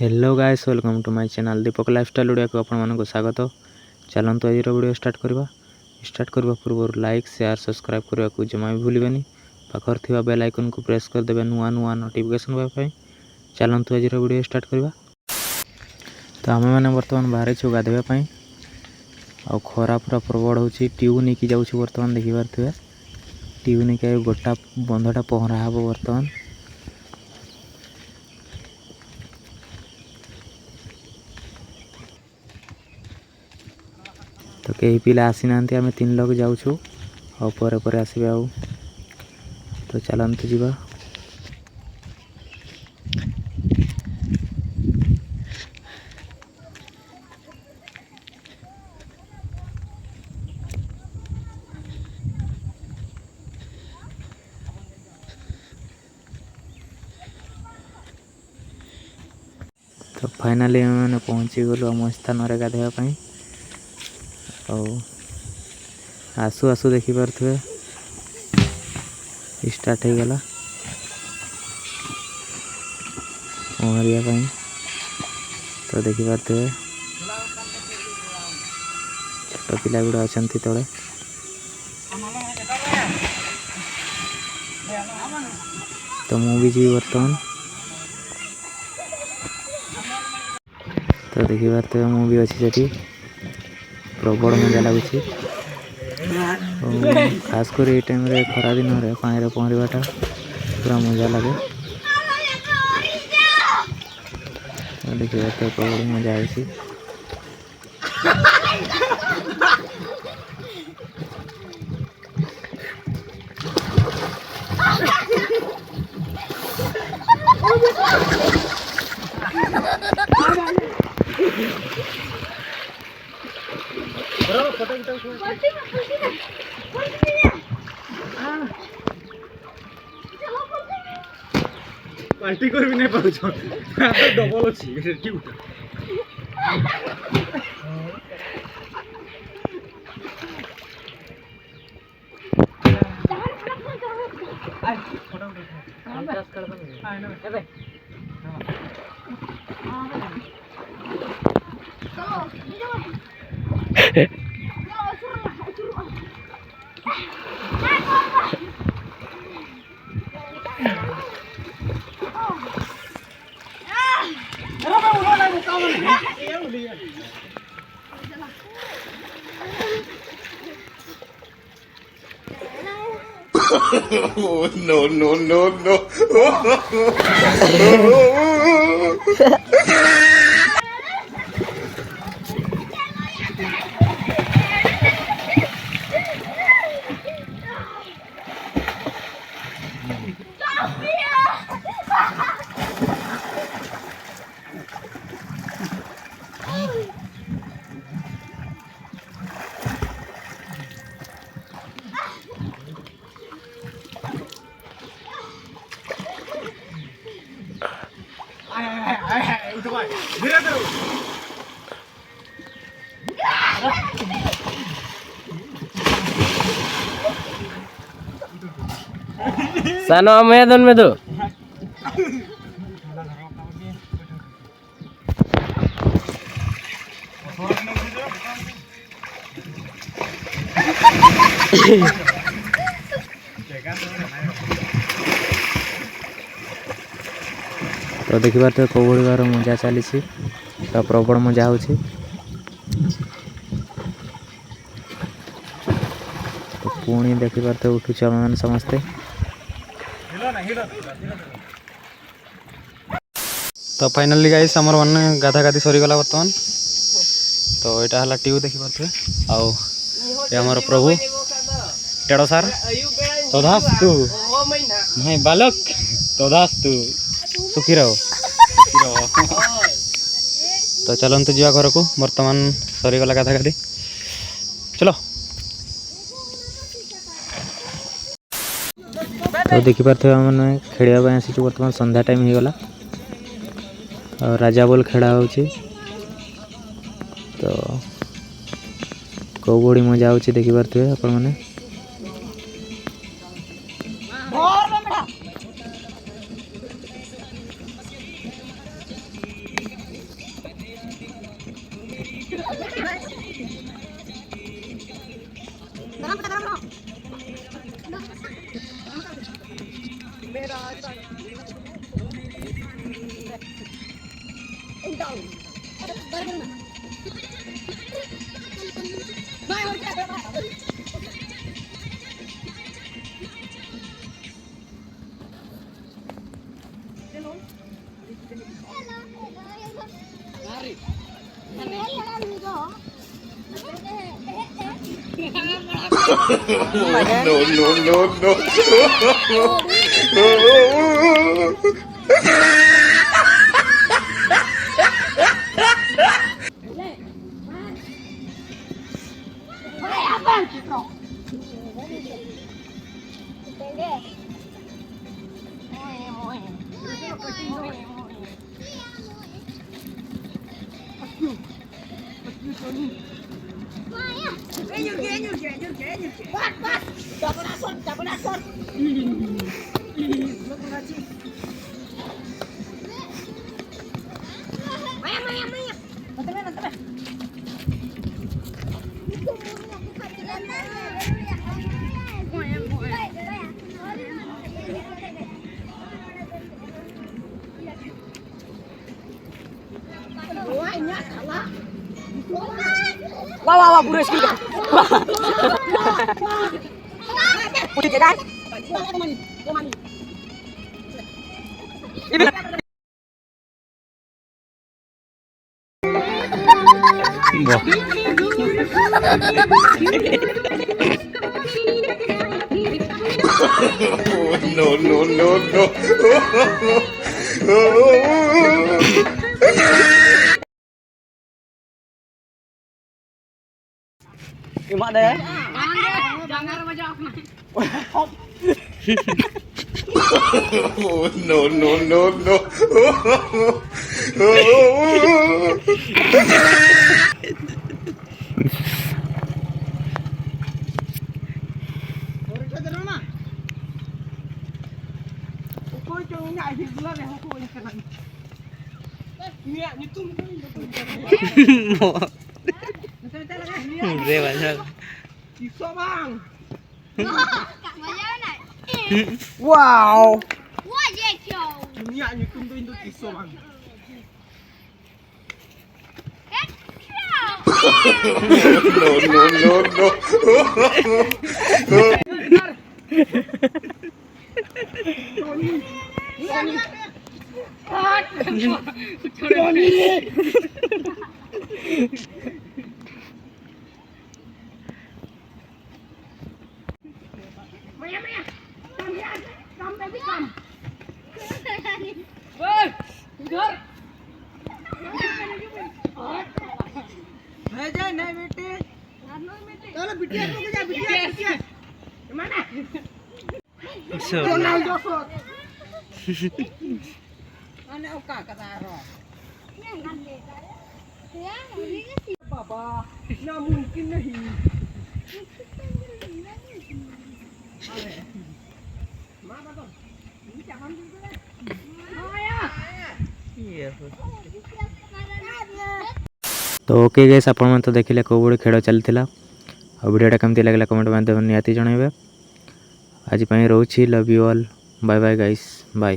Hello guys, welcome to my channel Deepak lifestyle video को आपण स्वागत। चलतु आज वीडियो स्टार्ट करबा पूर्व लाइक शेयर सब्सक्राइब करने को जमा भी भूलिबेनी। पाखर थिबा बेल आइकन को प्रेस कर देबे नुआ नुआ नोटिफिकेशन पाई। चलतु आज वीडियो स्टार्ट करबा। तो आम मैंने बर्तमान बाहर छु गाधेबा पई आ खरा पूरा प्रबल होची। ट्यूब नहीं जाऊँ बर्तमान देखि पारथिबे। ट्यूब नहीं गोटा बंधटा पहरा हबो बर्तमान। तो कई पिला आसी ना, आम 3 लोग जाऊँ और आसबे आउ। तो चलते जीवा। तो फाइनाली मैंने पहुँची गलु आम स्थान गाधेवाई। आसु आसु देखी पारे स्टार्ट हो गला पहरिया। तो देखी पारे छोट पिला गुड़ा अच्छा तले। तो मुझे जी बर्तमान तो देखी पारे मुझे अच्छी से प्रबल मजा लगुच। खास कर ये टाइम रे खरा दिन रे पानी पहरवाटा पूरा मजा लगे। देखिए तो प्रबल मजा आई। पार्टी कर भी नहीं पाउछ डबल अछि tube. No, no, no, no. सानो मैदान में दो तो देखी पारे कौड़ार मजा चली प्रबल मजा हो। तो पुणी देखी पारे उठुच आम मैंने समस्ते। तो फाइनाली गाइस आमर माने गाधा गाधी सरीगला बर्तमान। तो यहाँ है ट्यूब देखी पारे आमर प्रभु टेड़ सार तदास्तु नहीं बालक तदास्तु सुखी रहो। तो चलते जा घर को बर्तमान सरीगला गाधा गाधी। चलो तो देखी पारे मैंने खेलिया आसी बर्तमान संध्या टाइम हो गला और राजा बोल खेला हो। तो कौ बड़ी मजा होची देखी पारे आपण मैंने। Wah, burung sekali. Udah jalan. Gimana deh? Jangan remaja aku. Wow. Dunia nyukum tu Indo kisah bang. Baba, na mungkin nahi. तो ओके गैस आपण तो देखिले को बड़ी खेल चलता और वीडियोटा केमती लगला कमेंट माध्यम निहाती जनइबे। आज रोची love you all bye bye guys bye.